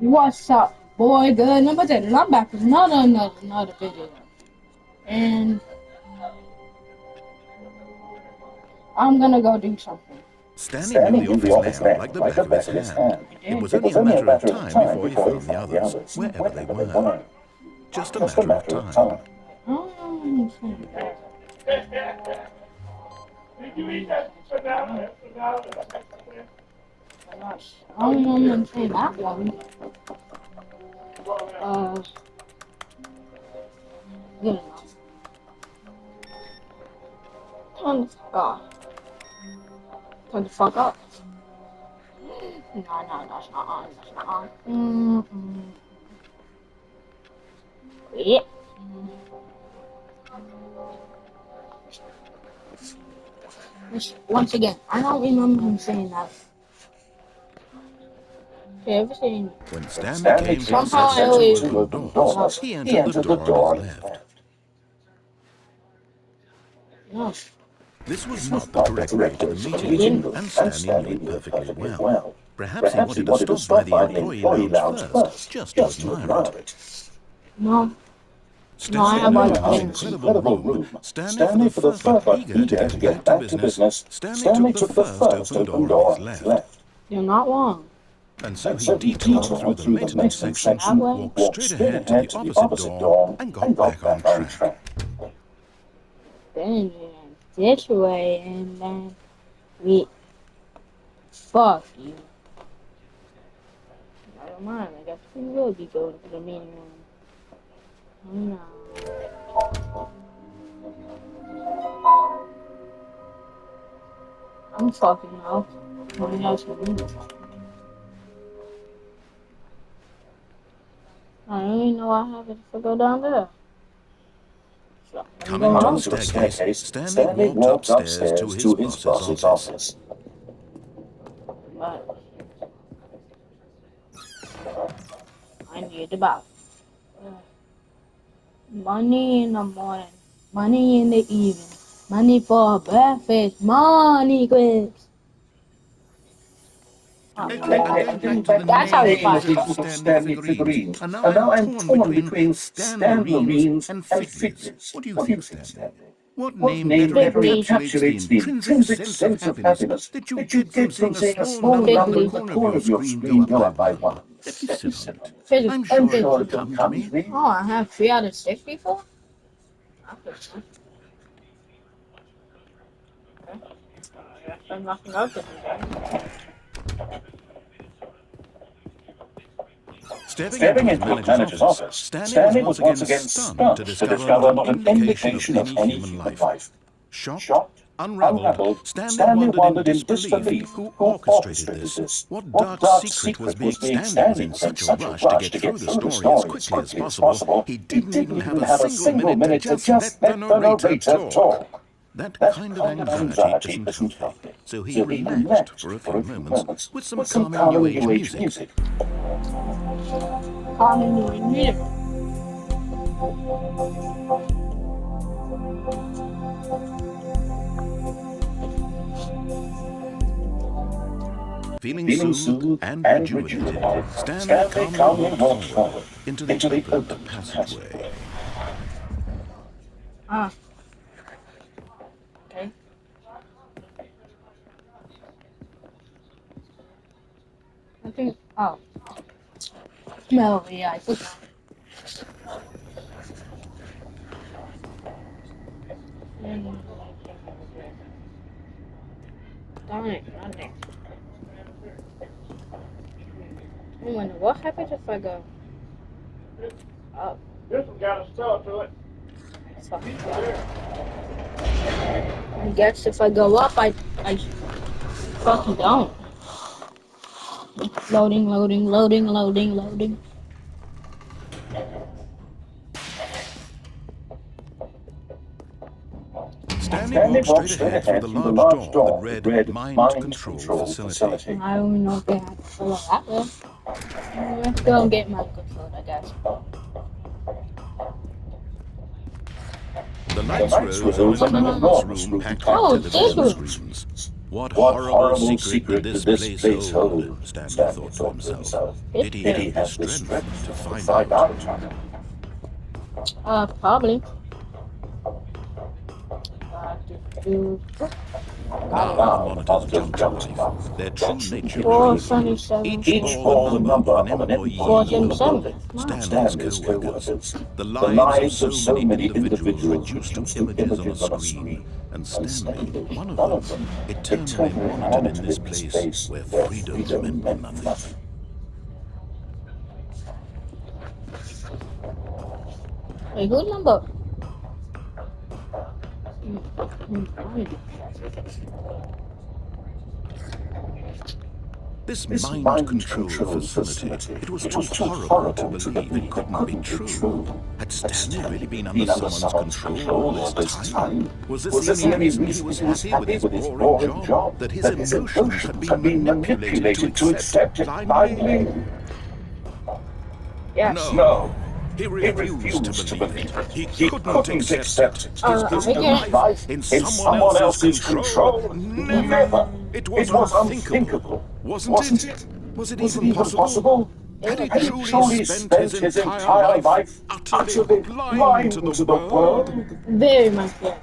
What's up, boy? Good number 10, and I'm back with another video. And I'm gonna go do something. Standing knew the office lamp like the back of his hand. I did. It was only a matter of time before he found the others, wherever they were. Just a matter of time. Oh, Did you eat that banana? gosh. I don't know I'm gonna say that one. Good enough. Turn the fuck off. Turn the fuck up. No, that's not on. That's not on. Yeah. Once again, I don't remember him saying that. Okay, ever seen? When Stanley came to Somehow the I always to open doors, he entered the door on his left. No. This was not the correct way to the meeting, and Stanley knew it perfectly well. Perhaps he wanted to stop by the employee lounge first, just to admire it. No. No, I have other things. Incredible room. Stanley, for the first part, eager to get back to business, Stanley took the first open door on his left. You're not wrong. And so he detoured through the maintenance section, walked straight ahead to the opposite door, and got back on track. Then you went this way, and then we. Fuck you. I don't mind. I guess we will be going to the meeting room. Oh no. I'm fucking out. What else to do? I don't even know what happens if I go down there. So, Coming down the staircase, Stanley walked upstairs to his boss's office. But I need about money in the morning, money in the evening, money for breakfast, money quiz. That's how we fight. Stanley figurines. And now I'm torn between Stanley and Figures. What do you think, Stanley? What name better encapsulates the intrinsic sense of happiness that you get from seeing a small number in the corner of your screen go up by one? Let me sit on it. I'm sure it'll come to me. Oh, I have 3 out of 6 before? Okay. I guess I'm knocking out this one. Stepping into the manager's office, Stanley was once again stunned to discover not an indication of any human life. Shocked, unraveled, Stanley wondered in disbelief who orchestrated this. What dark secret was being Stanley was in such a rush to get through the story as quickly as possible, he didn't even have a single minute to just let the narrator talk. That kind of anxiety isn't healthy, so he relaxed for a few moments with some calming New Age music. Calming New Age music. Feeling soothed and rejuvenated, Stanley calmly walked forward into the open passageway. Okay. I think. Oh. No, yeah, I forgot. Darn it, not there. I wonder what happens if I go up. This one got a spell to it. I guess if I go up, I fucking don't. Loading. Stanley walked straight ahead through the large door that read Mind Control Facility. I don't know if they have to follow that way. Let's go and get mind control, I guess. The lights rose in an enormous room packed with television screens. What horrible secret did this place hold? Stanley thought to himself. Did he have the strength to find out? Probably. Now the monitors jumped to life. Their true nature Four revealed. seventy-seven. Each bore the number of an employee Four in the building. seventy-seven. Stanley's co-workers. The lives of so many individuals reduced to images on a screen. And Stanley, one of them, eternally monitored in this place where freedom meant nothing. Wait, whose number? This mind control facility, it was too horrible to believe it couldn't be true. Had Stanley really been under someone's control all this time? Was this the only reason he was happy with his boring job? That his emotions had been manipulated to accept it blindly? Yes. No. He refused to believe it. He couldn't accept it. His life in someone else's control? Never. It was unthinkable. Wasn't it? Was it even possible? Had he truly spent his entire life utterly blind to the world? Very much, yes.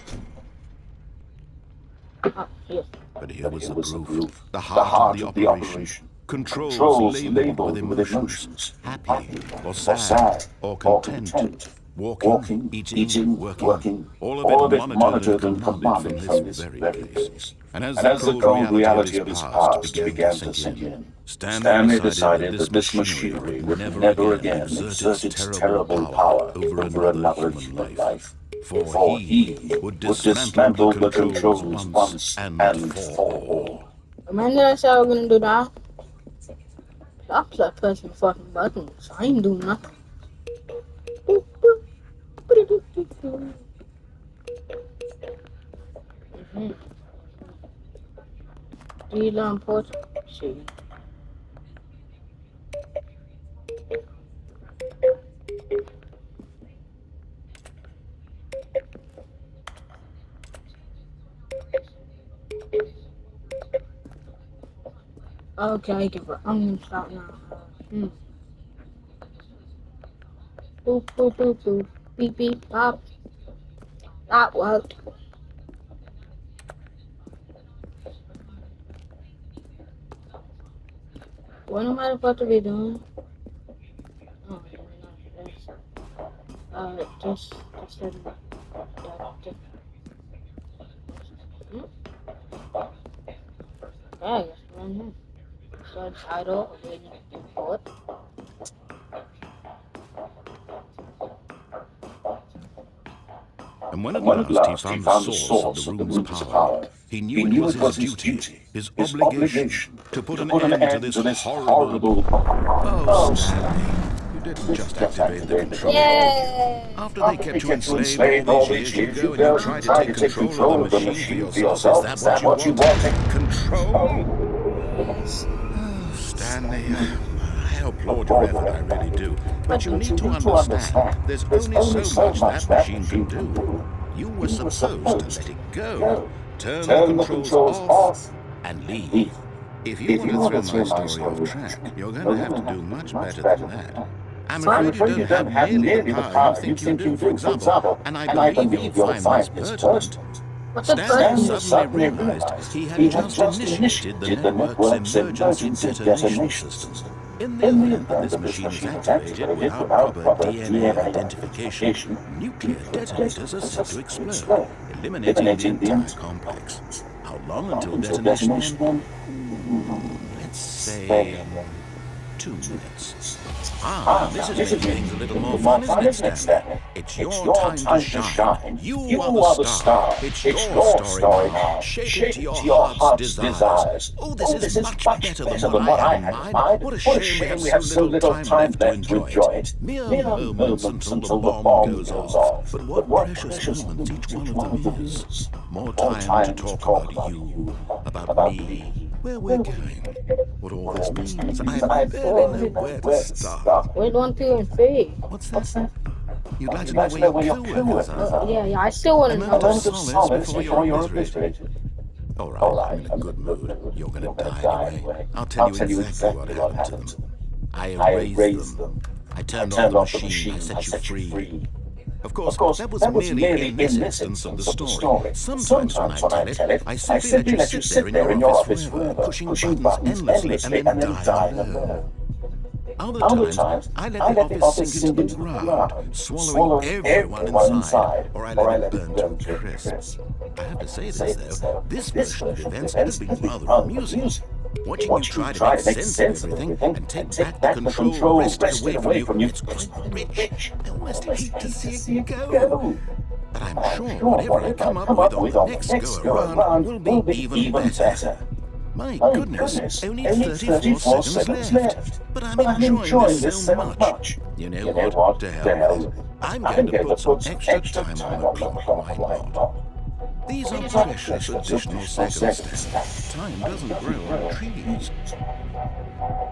Yes. But here was the proof. The heart of the operation. Controls labeled with emotions. Happy or sad or content. Walking, eating, working. All of it monitored and commanded from this very place. And as the cold reality of his past began to sink in, Stanley decided that this machinery would never again exert its terrible power over another human life. For he would dismantle the controls once and for all. Imagine I said I was gonna do that. Stop that pressing fucking buttons. I ain't doing nothing. Boop, boop. Boop, boop, boop, boop. Elon port. See. Okay, give up. I'm gonna stop now. Boop, boop, boop, boop. Beep, beep, pop. That worked. What am I supposed to be doing? Oh, just yeah, just run here. So title, waiting import. And when at last he found the source of the room's power, he knew it was his duty, his obligation, to put an end to this horrible... Oh, Stanley, you didn't just activate the control. Yay! After they kept you enslaved all these years, you go and you try to take control of the machine for yourself. Is that what you wanted? Control? Yes. Oh, Stanley, I applaud your effort, I really do. But you need to understand, there's only so much that machine can do. You were supposed to let it go, turn the controls off, and leave. If you want to throw my story off track, you're going to have to do much better than that. I'm afraid you don't have nearly the power you think you do, for example, and I believe you'll find this pertinent. Stanley suddenly realized he had just initiated the network's emergency detonation system. In the event that this machine is activated without proper DNA identification, nuclear detonators are set to explode, eliminating the entire complex. How long until detonation? Let's say 2 minutes. This is making things a little more fun, isn't it, Stanley? It's your time to shine. You are the star. It's your story now. Shape it to your heart's desires. Oh, this is much better than what I had in mind. What a shame we have so little time left to enjoy it. Mere moments until the bomb goes off. But what precious moments each one of them is. More time to talk about you, about me, where we're going, what all this means. I barely know where to start. Wait, 1, 2, and 3. What's that? You'd like to know where your co-workers are? Yeah, I still want to A moment know. of solace before you're obliterated. All right, I'm in a good mood. You're gonna die anyway. I'll tell you exactly what happened to them. I erased them. I turned on the machine. I set you free. Of course, that was merely in this instance of the story. Sometimes when I tell it, I simply let you sit there in your office forever, pushing buttons endlessly and then die alone. Other times, I let the office sink into the ground, swallowing everyone inside, or I let it burn to a crisp. I have to say this, though, this version of events has been rather amusing. Watching you try to make sense of everything and take back the control wrested away from you, it's quite rich. I almost hate to see it go. But I'm sure whatever I come up with on the next go-around will be even better. My goodness, only 34 seconds left. But I'm enjoying this so much. You know what? To hell with it. I'm going to put some extra time on the clock, why not? These are precious additional seconds. Time doesn't grow on trees.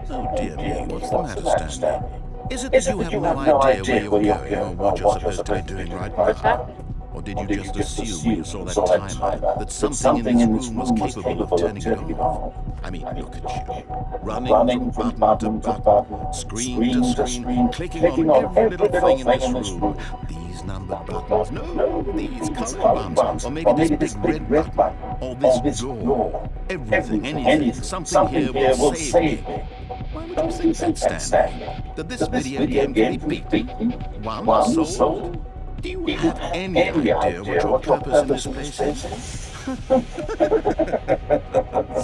Oh dear me, what's the matter, Stanley? Is it that you have no idea where you're going or what you're supposed to be doing right now? Or did you just assume when you saw that timer that something in this room was capable of turning it off? I mean, look at you. Running from button to button, screen to screen, clicking on every little thing in this room. These numbered buttons, no, these colored ones, or maybe this big red button, or this door. Everything, anything, something here will save me. Why would you think that, Stanley? That this video game can be beaten? One sold? Do you have any idea what your purpose in this place is?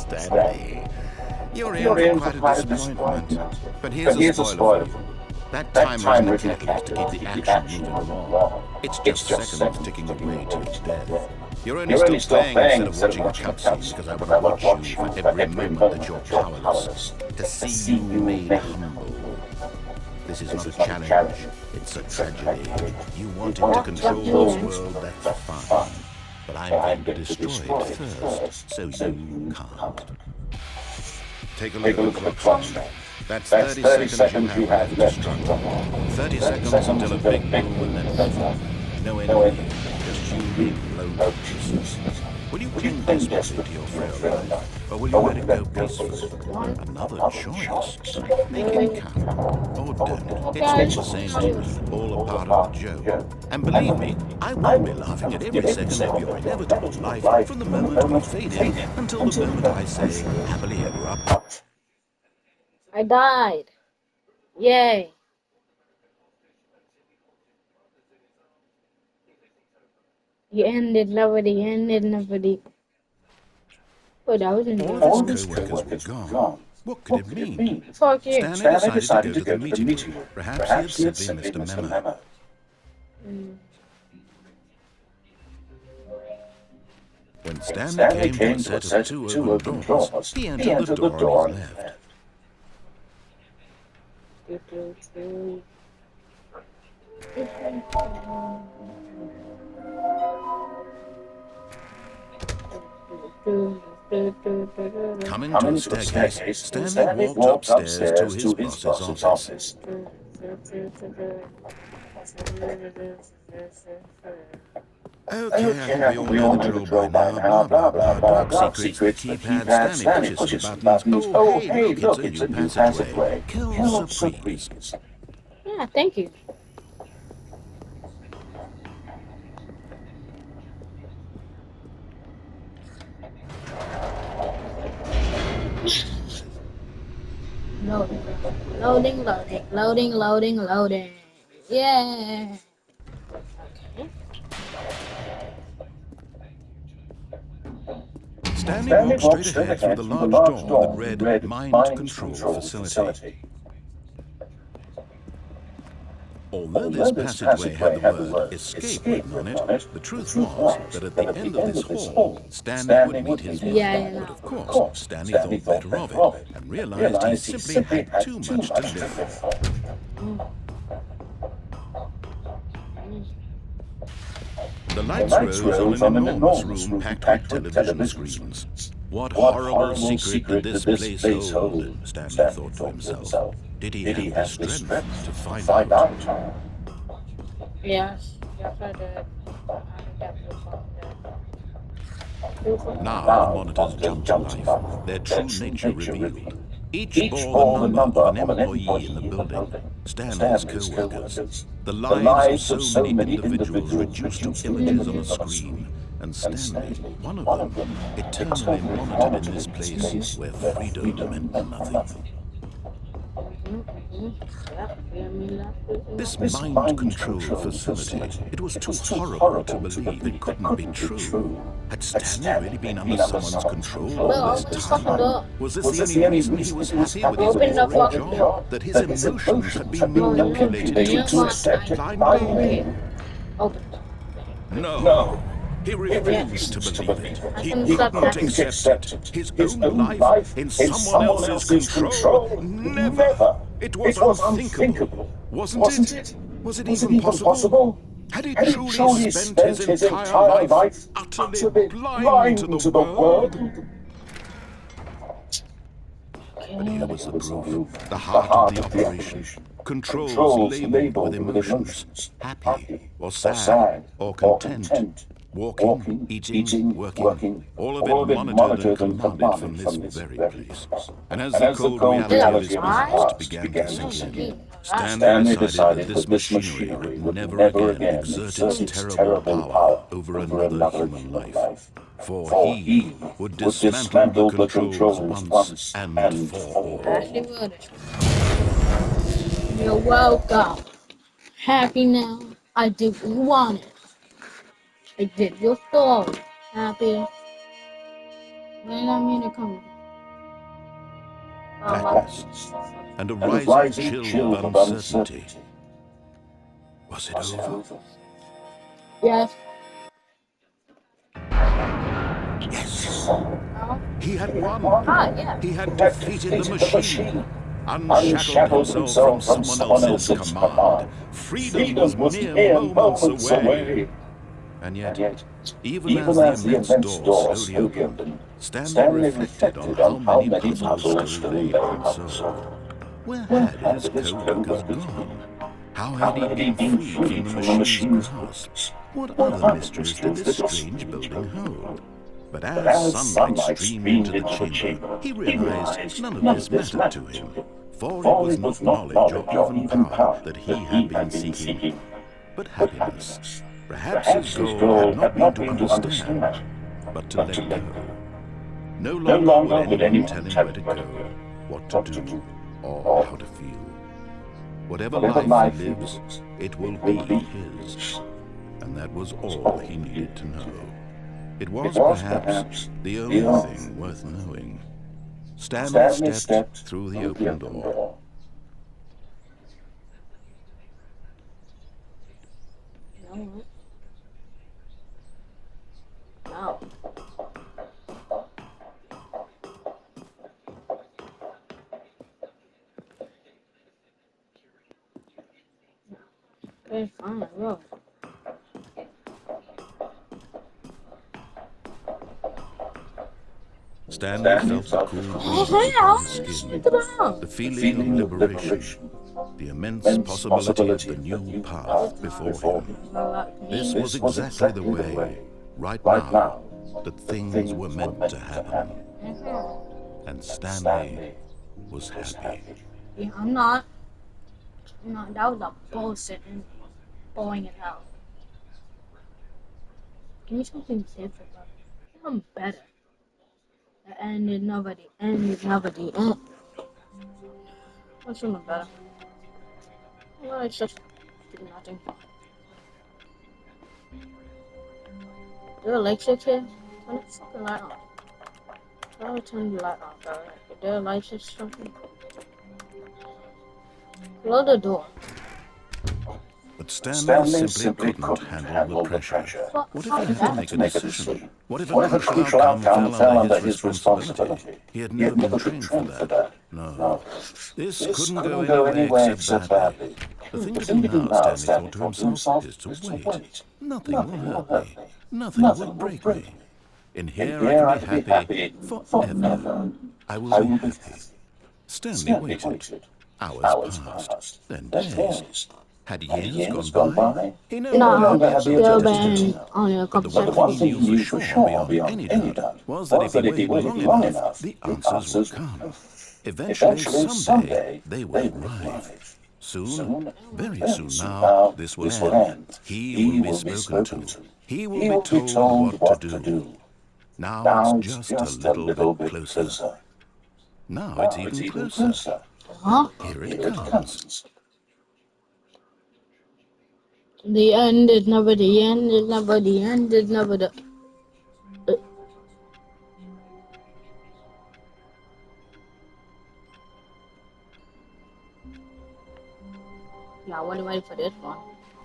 Stanley, you're in for quite a disappointment. But here's a spoiler for you. That timer isn't a catalyst to keep the action moving along. It's just seconds ticking away to its death. You're only still playing instead of watching a cutscene because I want to watch you for every moment that you're powerless. To see you made humble. This is not a challenge, it's a tragedy. You wanted to control this world, that's fine. But I'm going to destroy it first, so you can't. Take a look at the clock. That's 30 seconds you have left to struggle. 30 seconds until a big boom and then nothing. No enemy, just you being blown to pieces. Will you cling desperately to your frail life, or will you let it go peacefully? Another choice. Make it count, or don't. It's the same to me, all a part of the joke. And believe me, I won't be laughing at every second of your inevitable life from the moment we fade in until the moment I say, happily ever after. I died. Yay. You ended, nobody ended, nobody. Oh, that was interesting. All of his co-workers were gone. What could it mean? Fuck you. Stanley decided to go to the meeting room. Perhaps he had simply missed a memo. When Stanley came to a set of two open drawers, he entered the door on his left. Coming to the staircase, Stanley walked upstairs to his boss's office. Okay, we all know the drill by now, blah, blah, blah, dark secrets, the keypad, Stanley pushes the buttons, oh, hey, look, it's a new passageway, kill surprise. Yeah, thank you. Loading. Yeah. Stanley walked straight ahead through the large door that read Mind Control Facility. Although this passageway had the word escape written on it, the truth was that at the end of this hall, Stanley would meet his wife. But of course, Stanley thought better of it and realized he simply had too much to live for. The lights rose on an enormous room packed with television screens. What horrible secret did this place hold? Stanley thought to himself. Did he have the strength to find out? Yes, I did. I definitely found Now the monitors jumped to life, their true nature revealed. Each bore the number of an employee in the building, Stanley's co-workers. The lives of so many individuals reduced to images on a screen, and Stanley, one of them, eternally monitored in this place where freedom meant nothing. This mind control facility, it was too horrible to believe it couldn't be true. Had Stanley really been under someone's control all this time? Was this the only reason he was happy with his boring job? That his emotions had been manipulated to accept blindly? No. He refused to believe it. He couldn't accept it. His own life in someone else's control? Never. It was unthinkable. Wasn't it? Was it even possible? Had he truly spent his entire life utterly blind to the world? But here was the proof, the heart of the operation. Controls labeled with emotions, happy or sad or content. Walking, eating, working, all of it monitored and commanded from this very place. And as the cold reality of his past began to sink in, Stanley decided that this machinery would never again exert its terrible power over another human life. For he would dismantle the controls once and for all. You're welcome. Happy now. I did what you wanted. I did your story. Happy. When I mean to come. Blackness and a rising chill of uncertainty. Was it over? Yes. Yes. He had won. Yeah. He had defeated the machine. Unshackled himself from someone else's command. Freedom was mere moments away. And yet, even as the immense door slowly opened, Stanley reflected on how many puzzles still lay unsolved. Where had his co-workers gone? How had he been freed from the machine's grasp? What other mysteries did this strange building hold? But as sunlight streamed into the chamber, he realized none of this mattered to him, for it was not knowledge or even power that he had been seeking, but happiness. Perhaps his goal had not been to understand, but to let go. No longer would anyone tell him where to go, what to do, or how to feel. Whatever life he lives, it will be his. And that was all he needed to know. It was perhaps the only thing worth knowing. Stanley stepped through the open door. Wow. Okay, fine, I will. Stanley felt the cool breeze on his skin, the feeling of liberation, the immense possibility of the new path before him. This was exactly the way, right now, that things were meant to happen. And Stanley was happy. Yeah, I'm not. That was a bullshit and blowing it out. Give me something different, bro. I'm better. Ended nobody. What's something better? Well, it's just nothing. There are lights here? Turn the fucking light on. How do I turn the light on, bro? Is there lights or something? Close the door. But Stanley simply couldn't handle the pressure. What if he had to make a decision? What if a crucial outcome fell under his responsibility? He had never been trained for that. No. This couldn't go anywhere except badly. The thing to do now, Stanley thought to himself, is to wait. Nothing will hurt me. Nothing will break me. In here I can be happy forever. I will be happy. Stanley waited. Hours passed, then days. Had years gone by, he no No, longer had still the ability been to do. only a But the couple one thing seconds. he knew for sure, beyond any doubt, was that if he waited long enough, the answers would come. Eventually, someday, they would arrive. Soon, very soon now, this will end. He will be spoken to. He will be told what to do. Now it's just a little bit closer. Now it's even closer. Huh? Here it comes. The end is never the end, is never the end, is never the... Yeah, I wasn't waiting for this one.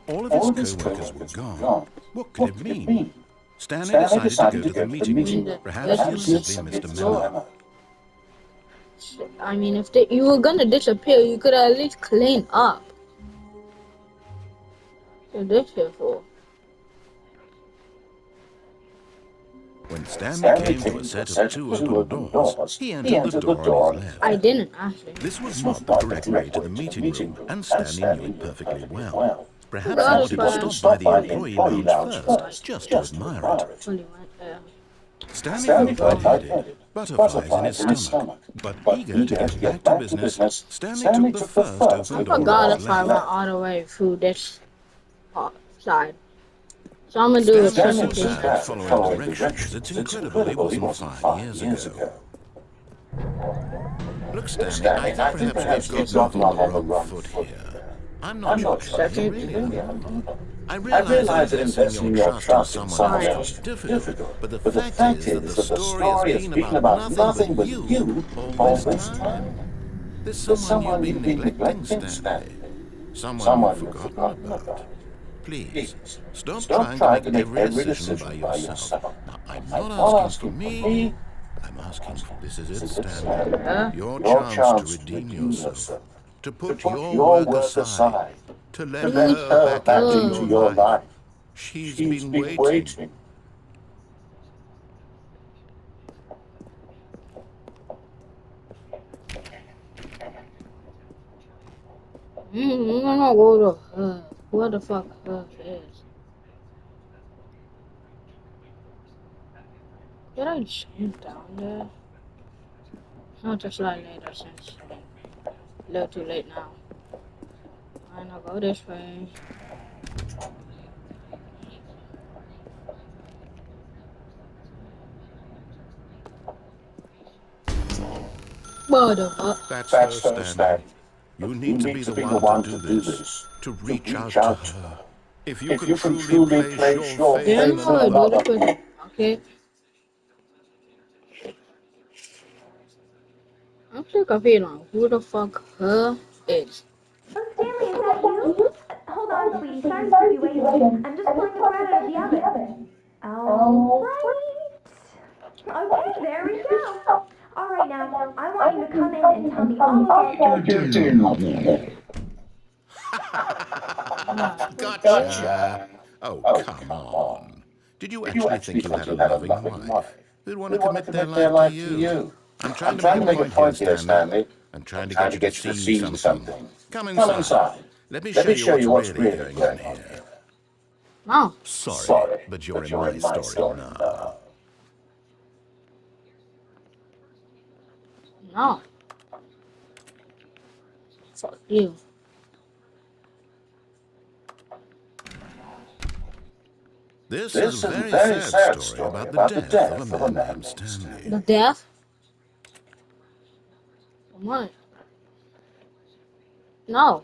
All of his co-workers were gone. What could it mean? Stanley decided to go to the meeting room. Perhaps he had simply missed a memo. I mean, if you were gonna disappear, you could at least clean up. What's this here for? When Stanley came to a set of two open doors, he entered the door on his left. I didn't actually. This was not the correct way to the meeting room, and Stanley knew it perfectly well. Perhaps he wanted to stop by the employee lounge first, just to admire it. Only went there. Stanley felt lightheaded, butterflies in his stomach, but eager to get back to business, Stanley took the first I open door forgot on if his I went left. all the way through this side. So I'm gonna do a Stanley was presentation. bad at following directions. It's incredible he wasn't 5 years ago. Look, Stanley, I think perhaps we've gotten off on the wrong foot here. I'm not sure you really are. I realize that investing your trust in someone else is difficult, but the fact is that the story has been about nothing but you all this time. There's someone you've been neglecting, Stanley. Someone you've forgotten about. Please, stop trying to make every decision by yourself. Now, I'm not asking for me. I'm asking for this is it, Stanley. Your chance to redeem yourself. To put your work aside. To let her back into your life. She's been waiting. I'm gonna go to her. What the fuck her is? Did I jump down there? I'll just lie later since a little too late now. Fine, I'll go this way. What the fuck? That's her, Stanley. You need to be the one to do this. To reach out to her. If you can truly place your faith Damn, in how I do another. this with okay. I'm sick of feeling who the fuck her is. Oh, Stanley, is that you? Hold on, sweetie. Sorry to keep you waiting. I'm just pulling the bread out of the oven. All right. Okay, there we go. All right, now, I want you to come in and tell me all about Gotcha. Oh, come on. Did you actually think you had a loving wife who'd want to commit their life to you? I'm trying to make a point here, Stanley. I'm trying to get you to see something. Come inside. Let me show you what's really going on here. No. Sorry, but you're in my story now. No. Fuck you. This is a very sad story about the death of a man named Stanley. The death? What? No.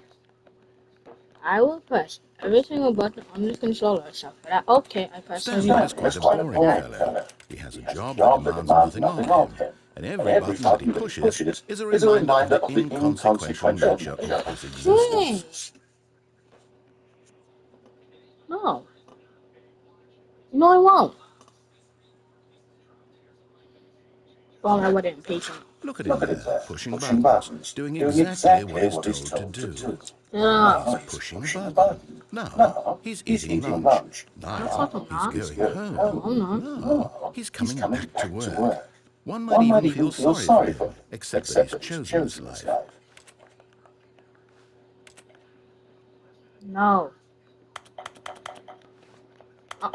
I will press every single button on the controller except for that. Okay, I pressed every Stanley is button. quite a boring fellow. He has a job that demands nothing of him, and every button that he pushes is a reminder of the inconsequential nature of his existence. No. No, I won't. Well, I wasn't impatient. Look at him there, pushing buttons, doing exactly what he's told to do. Yeah. He's pushing a button. Now, he's eating lunch. Now, he's going home. I'm not. No, he's coming back to work. One might even feel sorry for him, except that he's chosen this life. No. Oh,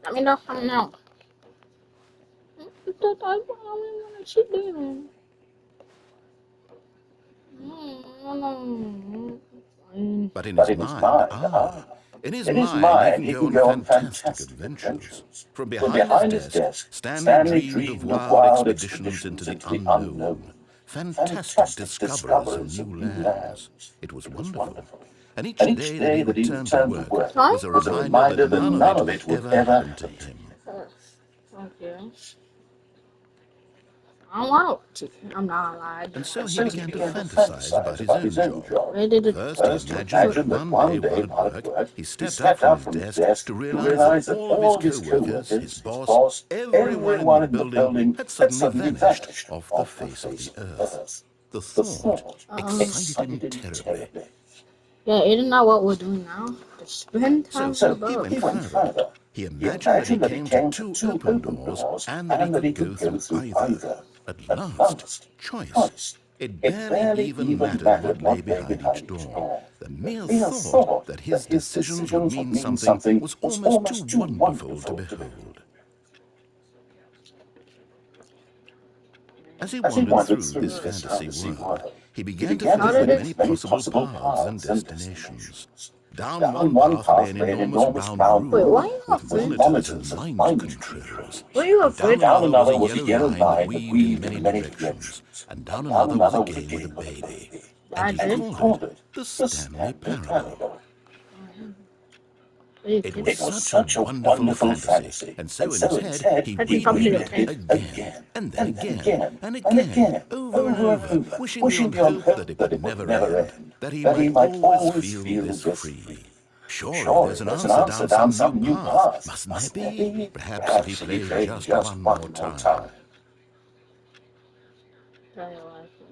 let me know something else. I don't want to sit there. But in his mind, in his mind, he can go on fantastic adventures. From behind his desk, Stanley dreamed of wild expeditions into the unknown, fantastic discoveries of new lands. It was wonderful. And each day that he returned to work was a reminder that none of it would ever happen to him. Okay. I'm out. I'm not alive. And so he began to fantasize about his own job. Where did it First, he imagined that one day while at work, he stepped out from his desk to realize that all of his co-workers, his boss, everyone in the building had suddenly vanished off the face of the earth. The thought excited him terribly. Yeah, isn't that what we're doing now? Just spend time So on the he boat. went further. He imagined that he came to two open doors and that he could go through either. At last, choice. It barely even mattered what lay behind each door. The mere thought that his decisions would mean something was almost too wonderful to behold. As he wandered through this fantasy world, he began to think of many possible paths and destinations. Down one path lay an enormous round Wait, room why are you with afraid? monitors and mind controls. What are you afraid Down of? another was a yellow line that weaved in many directions, and down another was a game with a baby. And he called it the Stanley Parable. It was such a wonderful fantasy, and so in his head he replayed it again, and then again, and again, over and over, wishing beyond hope that it would never end, that he might always feel this free. Surely there's an answer down some new path, mustn't there be? Perhaps if he played just one more time.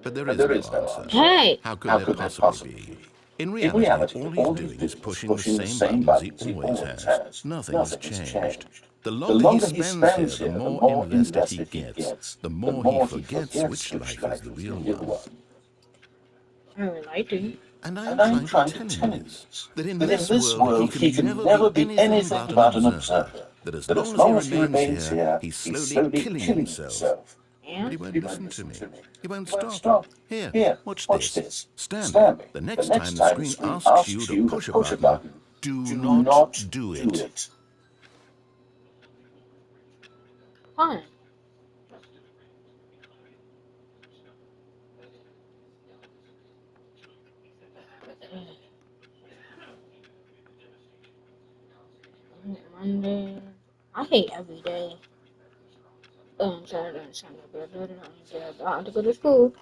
But there is no answer. Hey! How could there possibly be? In reality, all he's doing is pushing the same buttons he always has. Nothing has changed. The longer he spends here, the more invested he gets. The more he forgets which life is the real one. I really do. And I'm trying to tell him this, that in this world he can never be anything but an observer. That as long as he remains here, he's slowly killing himself. But he won't listen to me. He won't stop. Here, watch this. Stanley, the next time the screen asks you to push a button, do not do it. Fine. Monday. I hate every day. Saturday and Sunday. I have to go to school.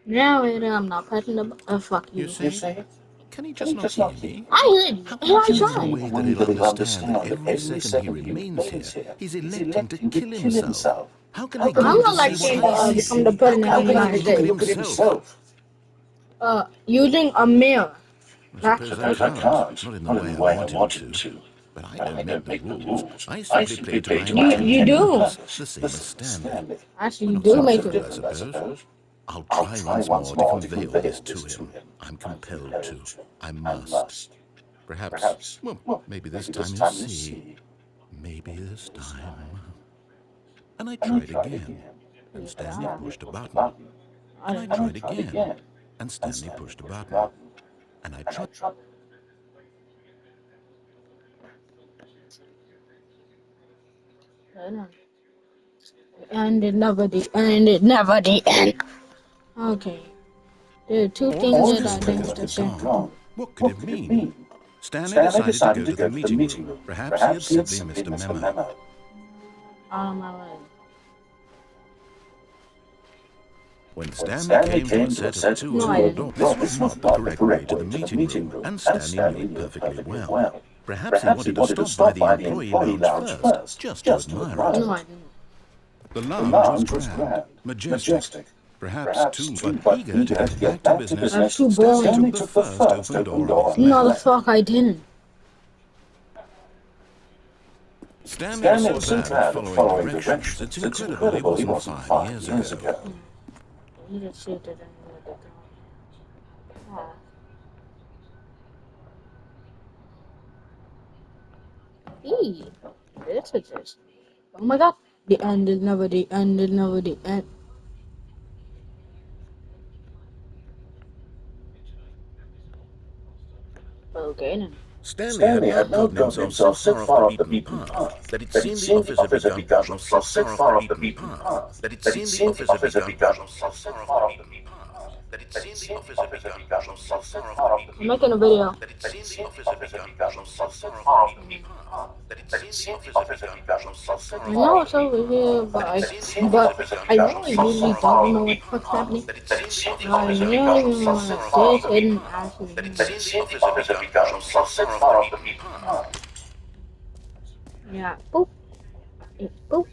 Now I'm not pressing the fuck you. You say? Can he just not hear me? I hear you. How I'm can he trying. way that he'll understand that every second he remains here, he's electing to kill himself? How can I I'm not like see what I see? become the president of the United States. Using a mirror. I suppose I can't. Not in the way I want him to. But I don't make the rules. I simply play to my You do. The same as Stanley. Actually, you do make I it. suppose. I'll try once more to convey all this to him. I'm compelled to. I must. Perhaps, well, maybe this time he'll see. Maybe this time. And I tried again. And Stanley pushed a button. And I tried again. And Stanley pushed a button. And I tried. And it never did end. Okay. There are two things that I didn't understand. What could it mean? Stanley decided to go to the meeting room. Perhaps he had simply missed a memo. Out of my way. When Stanley came to a set of two small doors, this was not the correct way to the meeting room, and Stanley knew it perfectly well. Perhaps he wanted to stop by the employee lounge first, just to admire No, it. I didn't. The lounge was grand, majestic, perhaps too but eager to get back to business. That's too boring. Stanley took the first open door. No, the fuck I didn't. Stanley was so bad at following directions. It's incredible he wasn't 5 years ago. You just said that I knew what Eee, this is just. Oh my god. The end is never the end is never the end. Okay then. Stanley had now gotten himself so far off the beaten path that it seemed the officer had begun to so far off the beaten path that it seemed the officer had begun to so far off the beaten path that it seemed the officer had begun to so far off the beaten path. I'm making a video. That it seemed the officer had begun to so far off the beaten path. That it seemed the officer had begun to so far off I know it's over here, but I really don't know what the fuck's happening. I really this isn't actually. Yeah, boop. Boop.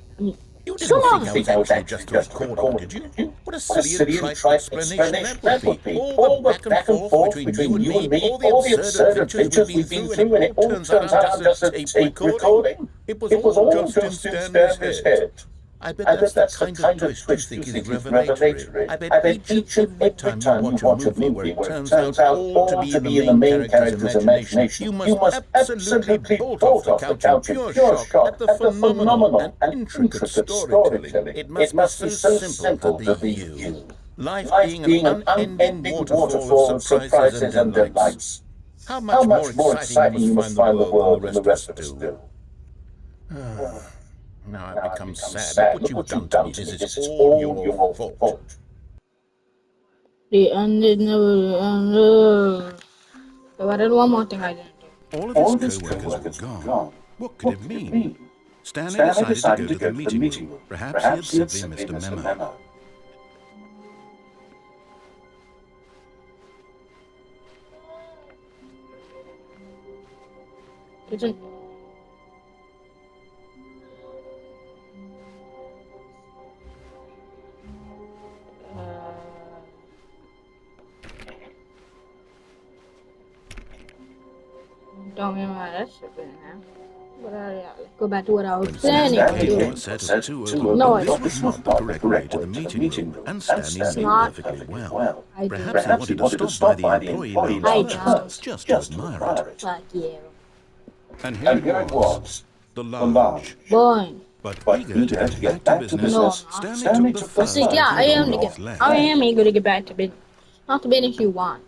You didn't think I was actually just recording, did you? What a silly and trite explanation that would be. All the back and forth between you and me, all the absurd adventures we've been through, and it all turns out just a tape recording. It was all just in Stanley's head. I bet that's the kind of twist you think is revelatory. I bet each and every time you watch a movie where it turns out all to be in the main character's imagination, you must absolutely bolt off the couch in pure shock at the phenomenal and intricate storytelling. It must be so simple to be you. Life being an unending waterfall of surprises and delights. How much more exciting you must find the world than the rest of us do. Now I've become sad. Look what you've done to me. This is all your fault. The end is never the end. So I did one more thing I didn't do. All of his co-workers were gone. What could it mean? Stanley decided to go to the meeting room. Perhaps he had simply missed a memo. Didn't. Don't remember how that shit went now. But let's go back to what I was planning to do. No, this was not the correct way to the meeting room, and Stanley knew perfectly well. Perhaps he wanted to stop by the employee lounge just to admire it. Fuck you. And here it was, the lounge. Boy. But eager to get back to business, Stanley took the first See, yeah, I am eager to get back to business. Not the business you want.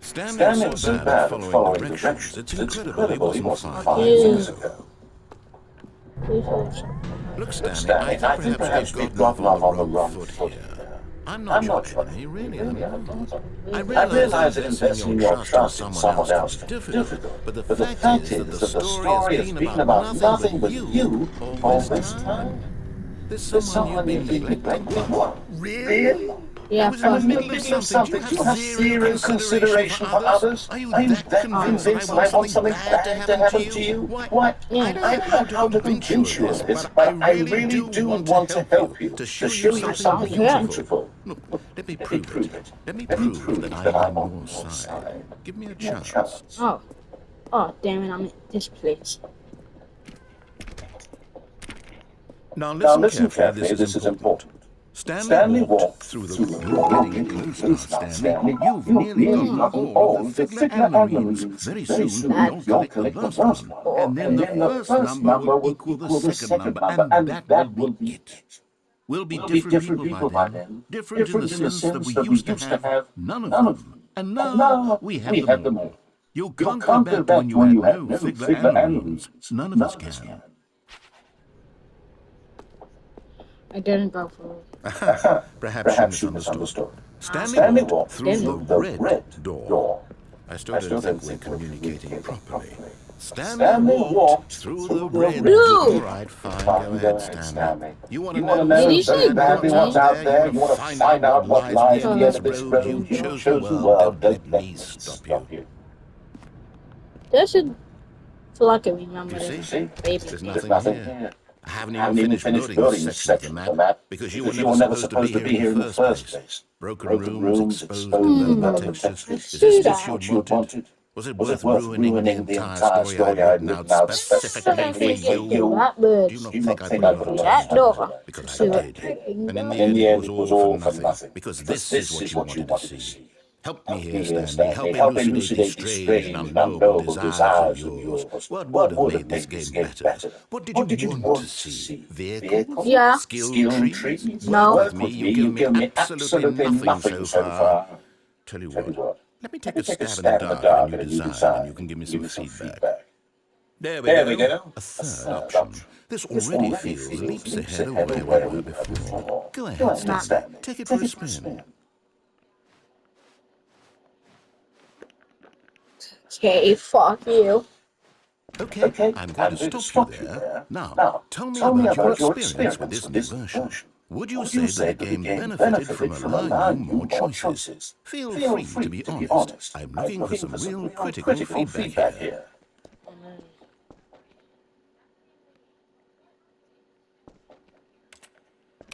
Stanley was so bad at following directions, it's incredible he wasn't 5 years ago. Look, Stanley, I think perhaps we've gotten off on the wrong foot here. I'm not sure, really. I realize that investing your trust in someone else can be difficult, but the fact is that the story has been about nothing but you all this time. There's someone you've been neglecting. What? Really? Yeah, I was in the middle of something. Do you have zero consideration for others? Are you that convinced that I want something bad to happen to you? Why? I don't know how to convince you of this, but I really do want to help you, to show you something beautiful. Look, let me prove it. Let me prove that I'm on your side. Give me a chance. Oh, damn it, I'm in this place. Now listen carefully, this is important. Stanley walked through the room, getting close now, Stanley. You've nearly gotten all of the Figler and Marines. Very soon, you'll collect the last number, and then the first number will equal the second number, and that will be it. We'll be different people by then, different in the sense that we used to have none of them, and now we have them all. You can't go back to when you had no Figler and Marines. None of us can. I didn't go for it. Perhaps you misunderstood. Stanley walked through the red door. I still don't think we're communicating properly. Stanley walked through the red door. All right, fine, go ahead, Stanley. You want to know so badly what's out there? You want to find out what lies at the end of this road? You chose the world. Don't let me stop you. That should feel like I remember You this. see? Baby. There's nothing here. I haven't even finished building this section of the map because you were never supposed to be here in the first place. Broken rooms, exposed development textures. Is this what you wanted? Was it worth ruining the entire story I had written out specifically for you? Do you not think I put a That door. Because I did. And in the end, it was all for nothing. Because this is what you wanted to see. Help me here, Stanley. Help elucidate these strange and unknowable desires of yours. What would have made this game better? What did you want to see? Vehicles? Yeah. Skilled trees? No. Work with me. You've given me absolutely nothing so far. Tell you what, let me take a stab in the dark at a new design, and you can give me some feedback. There we go. A third option. This already feels leaps ahead of where we were before. Go ahead, Stanley. Take it for a spin. Okay, fuck you. Okay, I'm going to stop you there. Now, tell me about your experience with this new version. Would you say that the game benefited from allowing you more choices? Feel free to be honest. I'm looking for some real critical feedback here.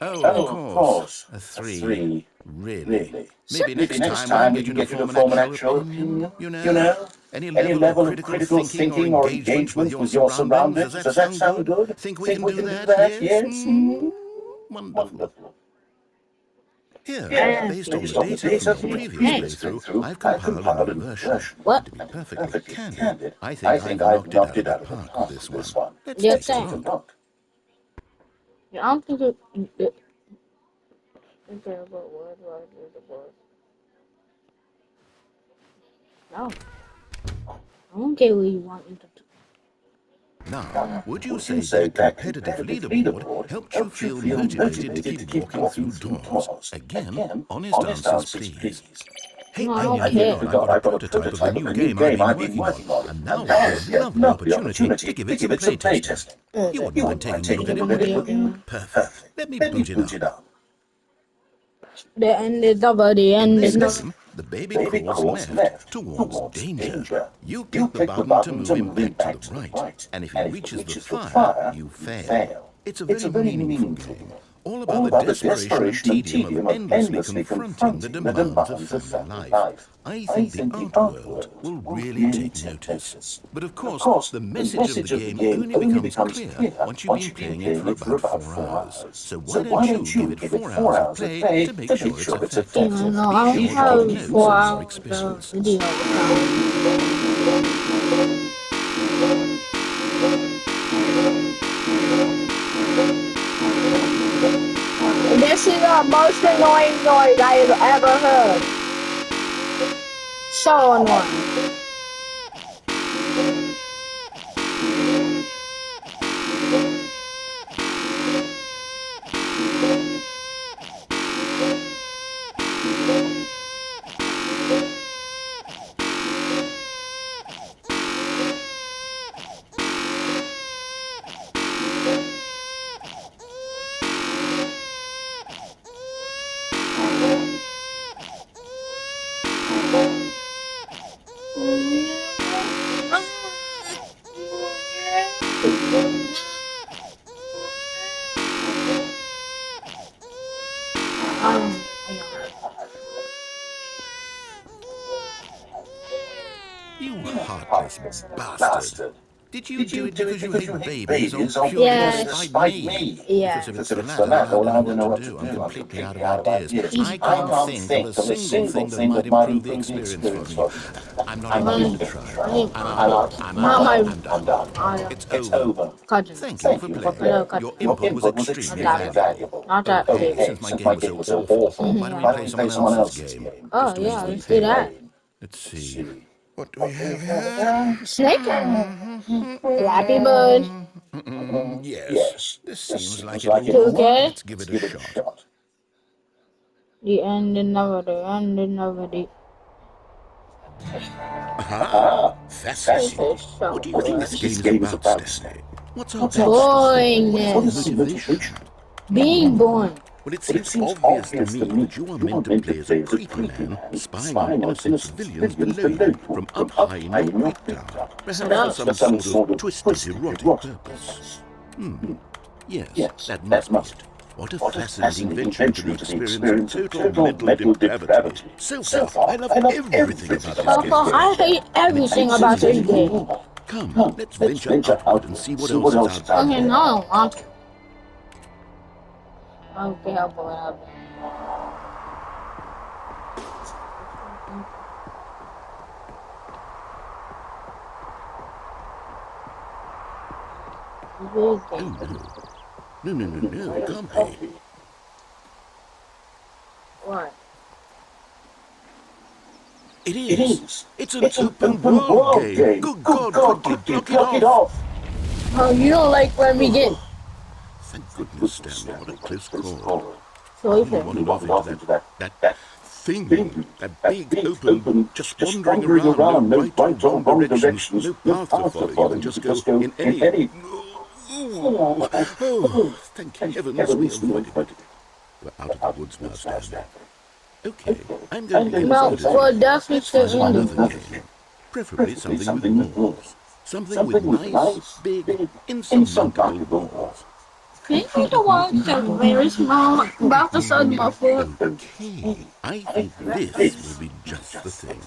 Oh, of course. A 3. Really? Maybe next time we get you to form an actual opinion, you know? Any level of critical thinking or engagement with your surroundings, does that sound good? Think we can do that? Yes? Wonderful. Here, based on the data from the previous playthrough, I've compiled a new version. What? To be perfectly candid, I think I've knocked it out of the park with this one. Let's take a look. Yeah, I don't think it. Okay, but what do I do the board? No. I don't care what you want me to do. Now, would you say that competitive leaderboard helped you feel motivated to keep walking through doors? Again, honest answers, please. Hey, I forgot I've got a prototype of a new game I've been working on, and now we have a lovely opportunity to give it some playtesting. You wouldn't mind taking a look at it, would you? Perfect. Let me boot it up. The end is over, the end is not. The baby crawls left towards danger. You click the button to move him back to the right, and if he reaches the fire, you fail. It's a very meaningful game, all about the desperation and tedium of endlessly confronting the demands of family life. I think the art world will really take notice. But of course, the message of the game only becomes clear once you've been playing it for about 4 hours. So why don't you give it 4 hours of play to make sure it's effective? No, I don't have 4 hours of video. This is the most annoying noise I have ever heard. So annoying. You heartless bastard. Did you do it because you hate babies or purely Yes. despite me? Yeah. Because if it's the latter, I don't know what to do. I'm completely out of ideas. I can't think of a single thing that might improve the experience for me. I'm not even going to try. I'm done. It's over. Cousin. Thank you for playing. Your input was extremely valuable. Not that big. Since my game was so awful, why don't we play someone else's game? Oh, yeah, let's do that. Let's see. What do we have here? Snake. Flappy Bird. Yes. This seems like it will work. Okay. Let's give it a shot. The end and never the end and never the. Aha! Fascinating. What do you think this game is about, Stanley? What's our Boringness. motivation? Being born. Well, it seems obvious to me that you are meant to play as a creepy man spying on innocent civilians below you from up high in your great tower, perhaps for some sort of twisted erotic purpose. Yes, that must be it. What a fascinating venture to the experience of total mental depravity. So far, I love everything about this game. I hate everything about this game. Come, let's venture outward and see what else is out there. Okay, no, I don't want to. Okay, I'll pull it up. Oh, no. No, it can't be. What? It is. It's an open world game. Good God, quickly, block it off. Oh, you don't like when we get Thank goodness, Stanley, what a close call. so You wandered off into that thing, that big, open, just wandering around, no right or wrong directions, no path to follow. You can just go in any... Oh, thank heavens we avoided it. We're out of the woods now, Stanley. Okay, I'm going to well, definitely find still in another game. Preferably something with walls. Something with nice, big, insurmountable walls. Can you the one that's very small, about the size of my foot? Okay, I think this will be just the thing.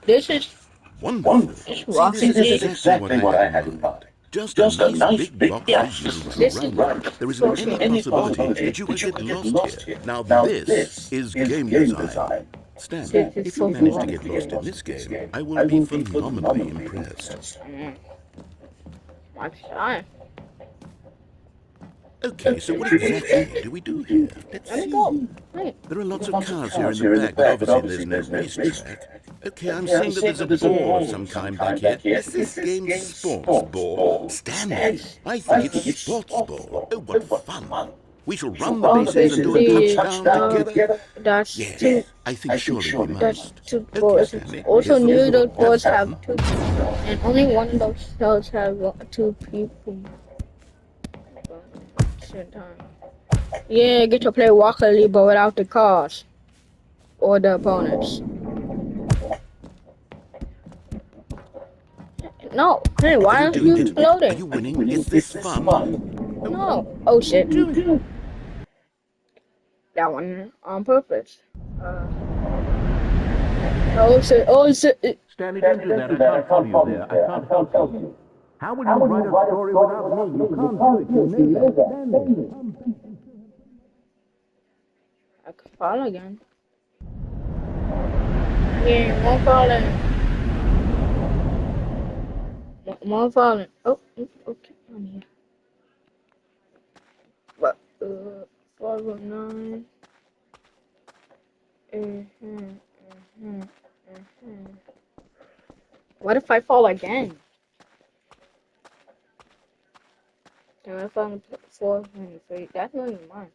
This is Wonderful. rocky. See, this is exactly what I had in mind. Just a nice big block for you to run. There isn't any possibility that you could get lost here. Now this is game design. Stan, if you manage to get lost in this game, I will be phenomenally impressed. I'm shy. Okay, so what exactly do we do here? Let's Let me see. go. Wait. There are lots of cars here in the back, but obviously there's no racetrack. Okay, I'm seeing that there's a ball of some kind back here. Is this game sports ball? Stanley, I think it's sports ball. Oh, what fun. We shall run the bases and do a touchdown together. That's Yes, two. I think surely we That's must. two Okay, balls. Stanley, Also, here's the neither ball. of those balls have two, and only one of those cells have two people. Same time. Yeah, get to play Walker Lee, but without the cars or the opponents. No, hey, why aren't you Are exploding? you winning? Is this fun? No. Oh shit. That one on purpose. Oh shit. Oh shit. Stanley, don't do that. I can't follow you there. I can't help you. How will you write a story without me? You can't do it. You know that. Stanley. I could fall again. Yeah, one falling. One falling. Oh, okay. I'm here. What? 509. What if I fall again? Can I fall 423? That's not even mine.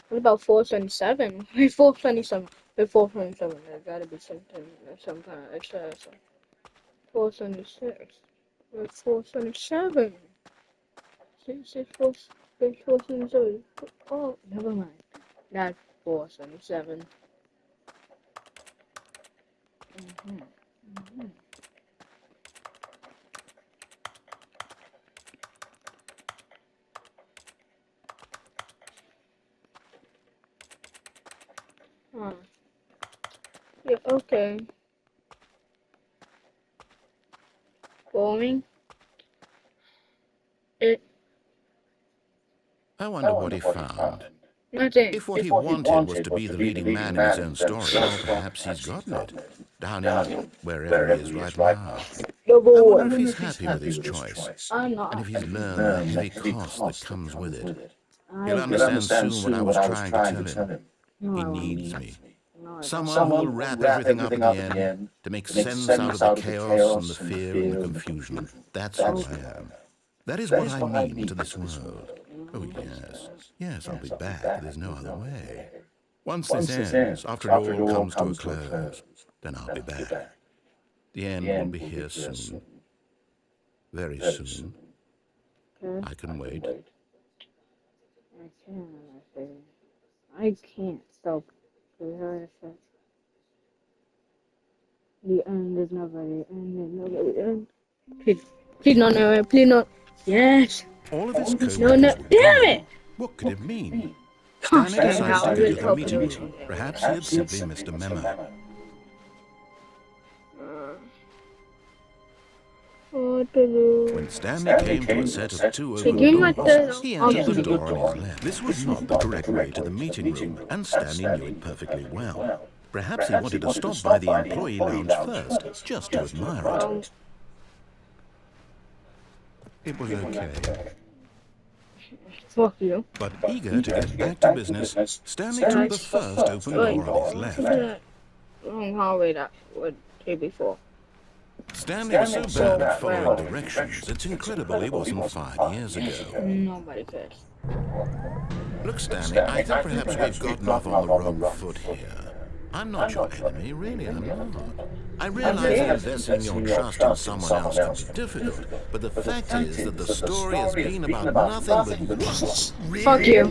What about 477? Wait, 427. Wait, 427. There's gotta be something, some kind of extra. 476. Wait, 477. 477. Oh, never mind. That's 477. Huh. Yeah, okay. Bowling. I wonder what he found. Nothing. If what he wanted was to be the leading man in his own story, well, perhaps he's gotten it. Down in wherever he is right now. The I boy. wonder if he's happy with his choice, I'm not. and if he's learned the heavy cost that comes with it. He'll I understand soon what I was trying to tell him. He needs me. Someone who will wrap everything up in the end to make sense out of the chaos and the fear and the confusion. That's who I am. That is what I mean to this world. Oh, yes. Yes, I'll be back. There's no other way. Once this ends, after it all comes to a close, then I'll be back. The end will be here soon. Very soon. I can wait. I can't stop. The end is never the end. Is never the end. Please not, no, please not. Yes. All of this code. No, no, damn it! What could it mean? Can't Stanley stand how decided to it give a meeting. is. Perhaps he had simply missed a memo. What to do? When Stanley came to a set of two Give open me my doors, he third. entered the door on his left. This was not the correct way to the meeting room, and Stanley knew it perfectly well. Perhaps he wanted to stop by the employee lounge first, just to admire it. It was okay. Fuck you. But eager to get back to business, Stanley took the first open door on his left. Wrong hallway that would do before. Stanley was so bad at following directions, it's incredible he wasn't 5 years ago. Nobody cares. Look, Stanley, I think perhaps we've gotten off on the wrong foot here. I'm not your enemy, really, I'm not. I realize that investing your trust in someone else can be difficult, but the fact is that the story has been about nothing but you. Fuck you.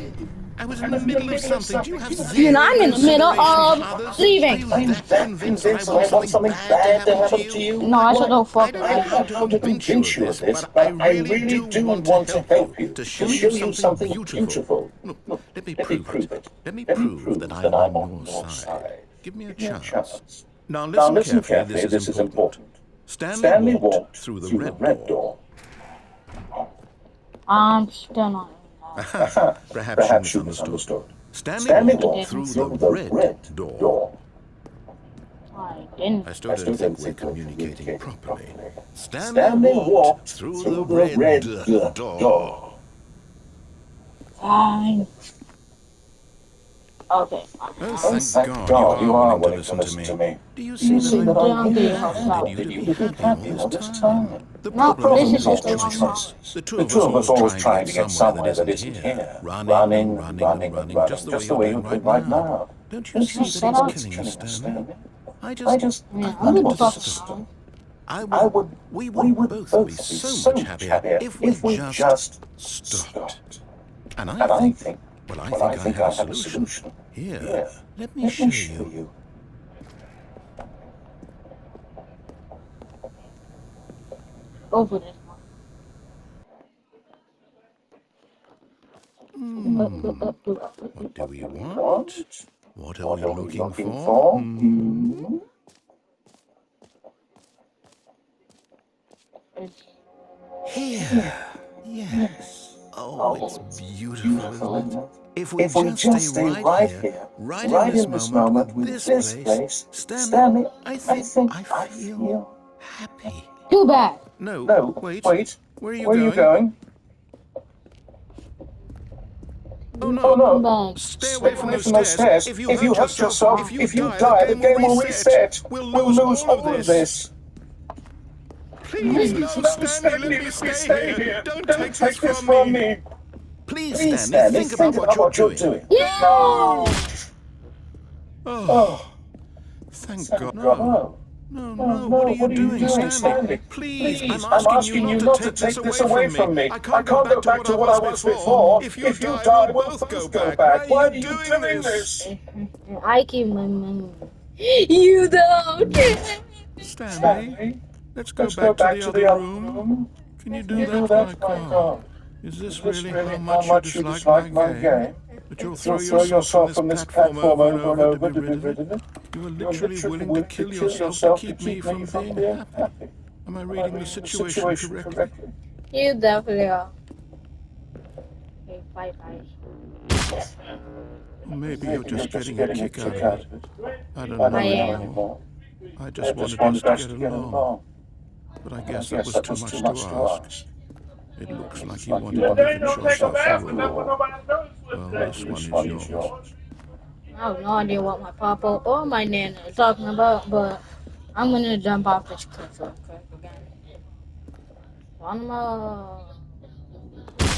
I was in the middle of something. Do you have zero And I'm in the middle consideration of for others? leaving. Are you that convinced I want something bad to happen to you? No, I said don't I fuck don't know how to convince you of this, but I really do want to help you, to show you something beautiful. Look, let me prove it. Let me prove that I'm on your side. Give me a chance. Now listen carefully, this is important. Stanley walked through the red door. I'm still not. Perhaps you misunderstood. Stanley walked through the red door. I didn't. I still don't think we're communicating properly. Stanley walked through the red door. Fine. Okay. Oh, thank God you are willing to listen to me. Do you see that I'm handed you to be happy all this time? The problem is choices. The two of us always trying to get somewhere that isn't here. Running, just the way you're doing right now. Don't you see that it's killing us, Stanley? I want to stop. We would both be so much happier if we just stopped. And I think I have a solution. Here, let me show you. Go for this one. What do we want? What are we looking for? Here. Yes. Oh, it's beautiful, isn't it? If we just stay right here, right in this moment, with this place, Stanley, I think I feel happy. Too bad. No, wait. Where are you going? Oh no! Stay away from those stairs. If you hurt yourself, if you die, the game will reset. We'll lose all of this. Please, no, Stanley, let me stay here. Don't take this from me. Please, Stanley, think about what you're doing. Yeah. Oh, thank God. No, what are you doing, Stanley? Please, I'm asking you not to take this away from me. I can't go back to what I was before. If you die, we'll both go back. Why are you doing this? I keep my money. You don't. Stanley, let's go back to the other room. Can you do that, my God? Is this really how much you dislike my game? That you'll throw yourself from this platform over and over to be rid of it? You are literally willing to kill yourself to keep me from being happy. Am I reading the situation correctly? You definitely are. Okay, bye. Or maybe you're just getting a kick out of it. I don't know anymore. I just wanted us to get along. But I guess that was too much to ask. It looks like you wanted to give a choice after all. Well, this one is yours. I have no idea what my papa or my nana is talking about, but I'm gonna jump off this cliff real quick again. One more.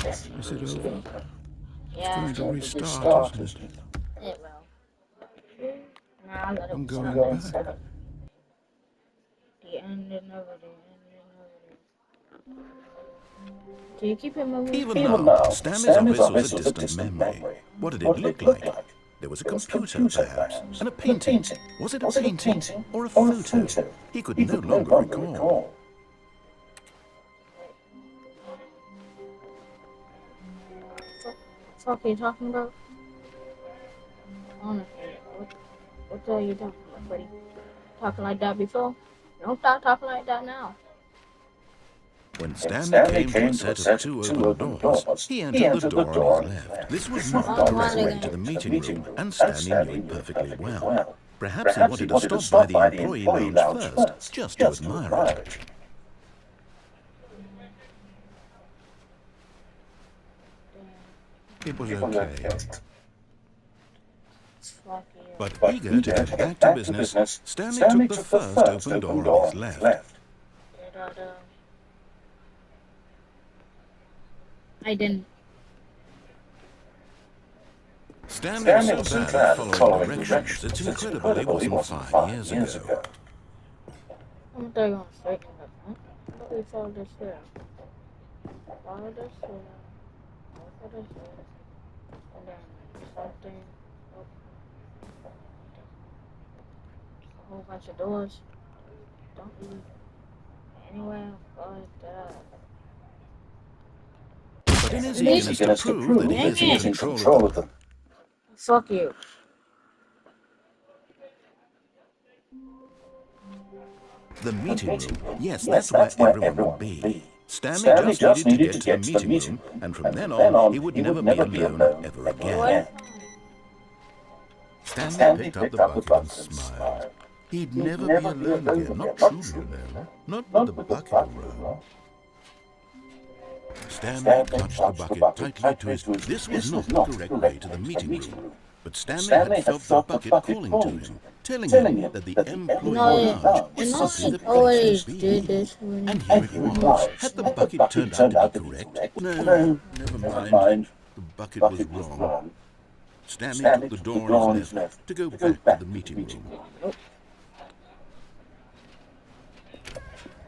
Is it over? Yeah, It's going to restart, isn't it? it will. Now let I'm it going start. back. The ending of it. Do you keep him moving? Even now, Stanley's office was a distant memory. What did it look like? There was a computer, perhaps, and a painting. Was it a painting or a photo? He could no longer recall. What the fuck are you talking about? Honestly, what are you talking about, buddy? Talking like that before? Don't stop talking like that now. When Stanley came to a set of two open doors, he entered the door on his left. This was not the direct way to the meeting room, and Stanley knew it perfectly well. Perhaps he wanted to stop by the employee lounge first, just to admire it. It was okay. But eager to get back to business, Stanley took the first open door on his left. I didn't. Stanley was so bad at following directions, it's incredible he wasn't 5 years ago. I'm going straight in the front. What is all this here? Follow this here. Look this here. And then something. A whole bunch of doors. Don't leave anywhere but that. But in his eagerness to prove that he is in control of them. Fuck you. The meeting room, yes, that's where everyone would be. Stanley just needed to get to the meeting room, and from then on, he would never be alone ever again. Stanley picked up the bucket and smiled. He'd never be alone again, not truly alone, not with the bucket around. Stanley clutched the bucket tightly to his... This was not the correct way to the meeting room. But Stanley had felt the bucket calling to him, telling him that the employee lounge was simply the place to be. And here it was. Had the bucket turned out to be correct? No, never mind. The bucket was wrong. Stanley took the door on his left to go back to the meeting room.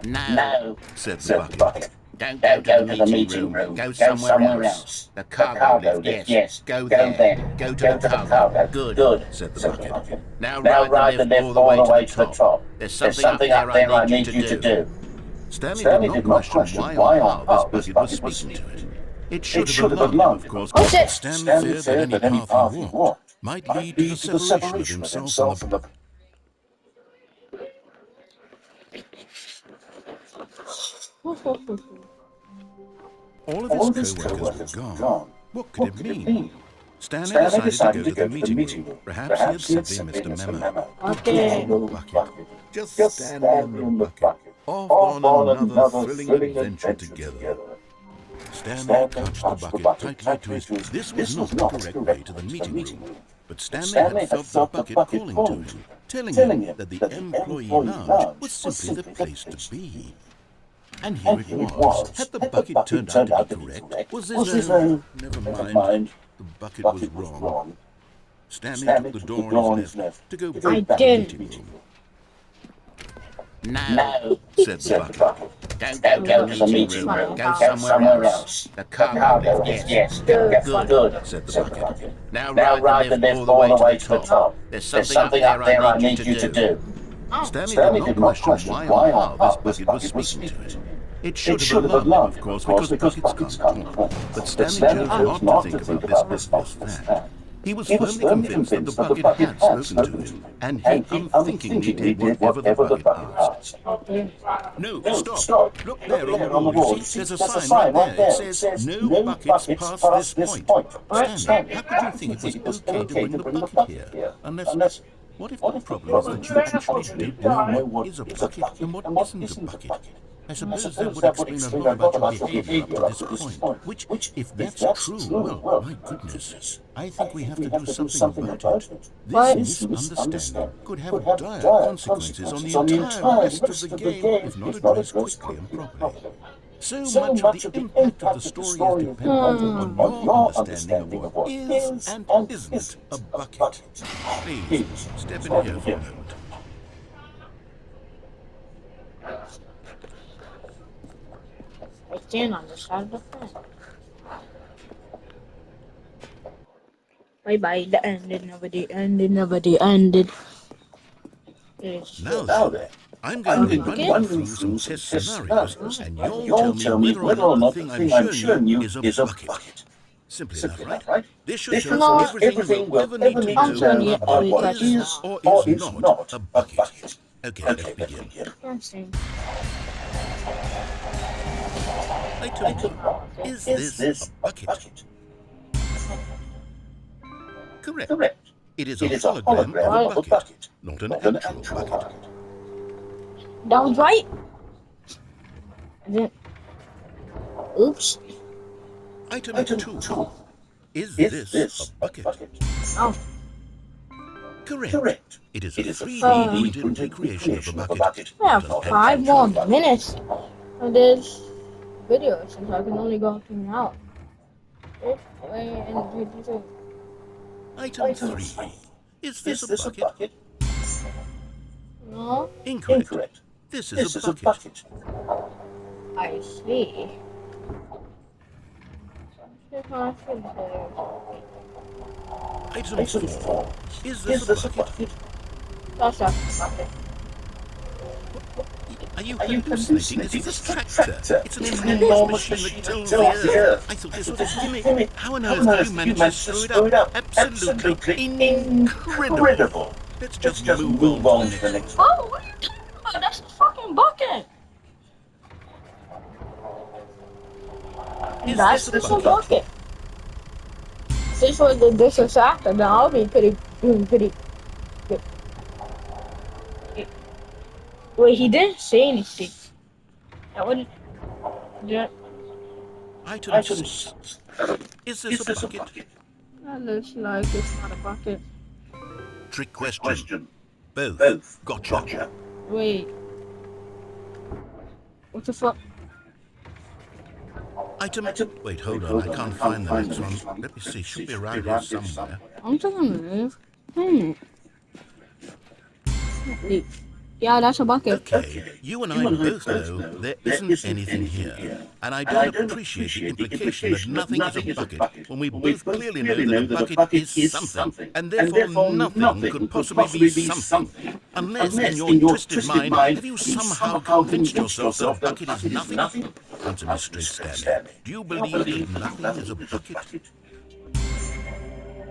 No, said the bucket. Don't go to the meeting room. Go somewhere else. The cargo lift, yes. Go there. Go to the cargo. Good, said the bucket. Now ride the lift all the way to the top. There's something up there I need you to do. Stanley did not question why or how this bucket was speaking to it. It should have alarmed him, of course, but Stanley feared that any path he walked might lead to the separation of himself from the... All of his co-workers were gone. What could it mean? Stanley decided to go to the meeting room. Perhaps he had simply missed a memo. Okay. Bucket. Just Stanley and the bucket. Off on another thrilling adventure together. Stanley clutched the bucket tightly to his... This was not the correct way to the meeting room. But Stanley had felt the bucket calling to him, telling him that the employee lounge was simply the place to be. And here it was. Had the bucket turned out to be correct? Was this a... Never mind. The bucket was wrong. Stanley took the door on his left to go back to the meeting room. No, said the bucket. Don't go to the meeting room. Go somewhere else. The cargo lift, yes. Good, said the bucket. Now ride the lift all the way to the top. There's something up there I need you to do. Stanley did not question why or how this bucket was speaking to it. It should have alarmed him, of course, because the bucket's gone. But Stanley chose not to think about this fact. He was firmly convinced that the bucket had spoken to him, and he unthinkingly did whatever the bucket asked. No, stop. Look there on the board. You see, there's a sign right there. It says, no buckets past this point. Stanley, how could you think it was okay to bring the bucket here? Unless... What if the problem is that you actually don't know what is a bucket and what isn't a bucket? I suppose that would explain a lot about your behavior up to this point. Which, if that's true, well, my goodness, I think we have to do something about it. This misunderstanding could have dire consequences on the entire rest of the game if not addressed quickly and properly. So much of the impact of the story is dependent on your understanding of what is and isn't a bucket. Please, step in here for a moment. I stand on the side of the fence. Bye, the ended, nobody ended. Now then, I'm going to run through some test scenarios, and you'll tell me whether or not the thing I'm showing you is a bucket. Simple enough, right? This should show us everything we'll ever need to know about what is or is not a bucket. Okay, let's begin. Item 1. Is this a bucket? Correct. It is a hologram of a bucket, not an actual bucket. That was right. And then, oops. Item 2. Is this a bucket? Oh, Correct. It is a 3D printed recreation of a bucket. we have not an 5 actual more bucket. minutes of this video since I can only go through now. Item 3. Is this a bucket? No, Incorrect. This is a bucket. I see. Item 4. Is this a bucket? That's a bucket. Are you hallucinating? This is a tractor. It's an enormous machine that tills the earth. I thought this was a gimmick. How on earth did you manage to screw it up? Absolutely incredible. Let's just move on to the next one. Oh, what are you talking about? That's a fucking bucket. That's Is this a bucket. This was the dishes after, then I'll be pretty good. Wait, he didn't say anything. That wouldn't. Yeah, Item 6. Is this a bucket? that looks like it's not a bucket. Trick question. Both. Gotcha. Wait. What the fuck? Item. Wait, hold on. I can't find the next one. Let me see. Should be around here somewhere. I'm just gonna leave. Leave. Yeah, that's a bucket. Okay, you and I both know there isn't anything here. And I don't appreciate the implication that nothing is a bucket when we both clearly know that a bucket is something. And therefore nothing could possibly be something. Unless in your twisted mind, have you somehow convinced yourself that a bucket is nothing? Answer me straight, Stanley. Do you believe that nothing is a bucket?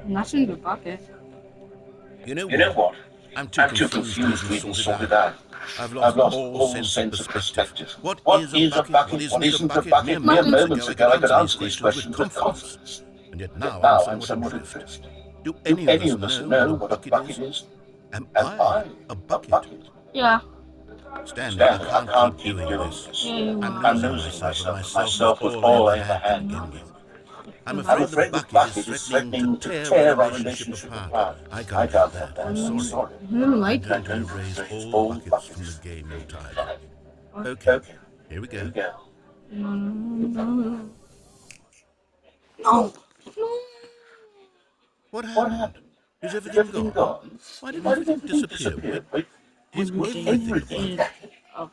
Nothing's a bucket. You know what? I'm too confused to even sort it out. I've lost all sense of perspective. What is a bucket? What isn't a bucket? Mere moments ago I could answer these questions with confidence. And yet now I'm somewhat adrift. Do any of us know what a bucket is? Am I a bucket? Yeah. Stanley, I can't keep doing this. I'm losing myself with all I ever had to begin with. I'm afraid the bucket is threatening to tear our relationship apart. I can't have that. I'm sorry. I don't like I'm it. going to erase all buckets from the game entirely. Okay, here we go. No. What happened? Is everything gone? Why did everything disappear? Was everything?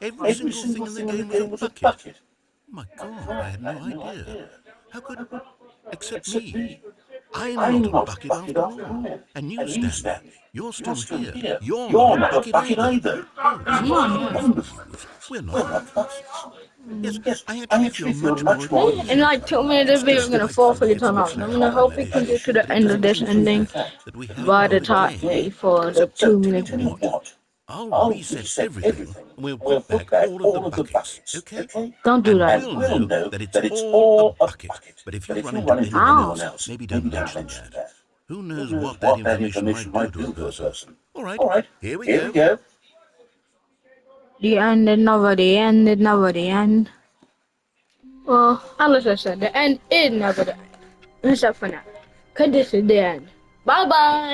Every single thing in the game was a bucket. Oh my God, I had no idea. How could... Except me. I'm not a bucket after all. And you, Stanley, you're still here. You're not a bucket either. Come on. We're not buckets. Yes, I actually feel much more at ease. In like 2 minutes, the video is gonna fall for the time out. I'm gonna hope we can get to the end of this ending by the time for the 2 minutes. I'll reset everything and we'll put back all of the buckets, okay? Don't do that. We'll know that it's all a bucket. But if you run into anyone else, maybe don't mention that. Who knows what that information might do to a person. Alright, here we go. The end is never the end, is never the end. Well, unless I said the end is never the end. Except for now. Cause this is the end. Bye bye.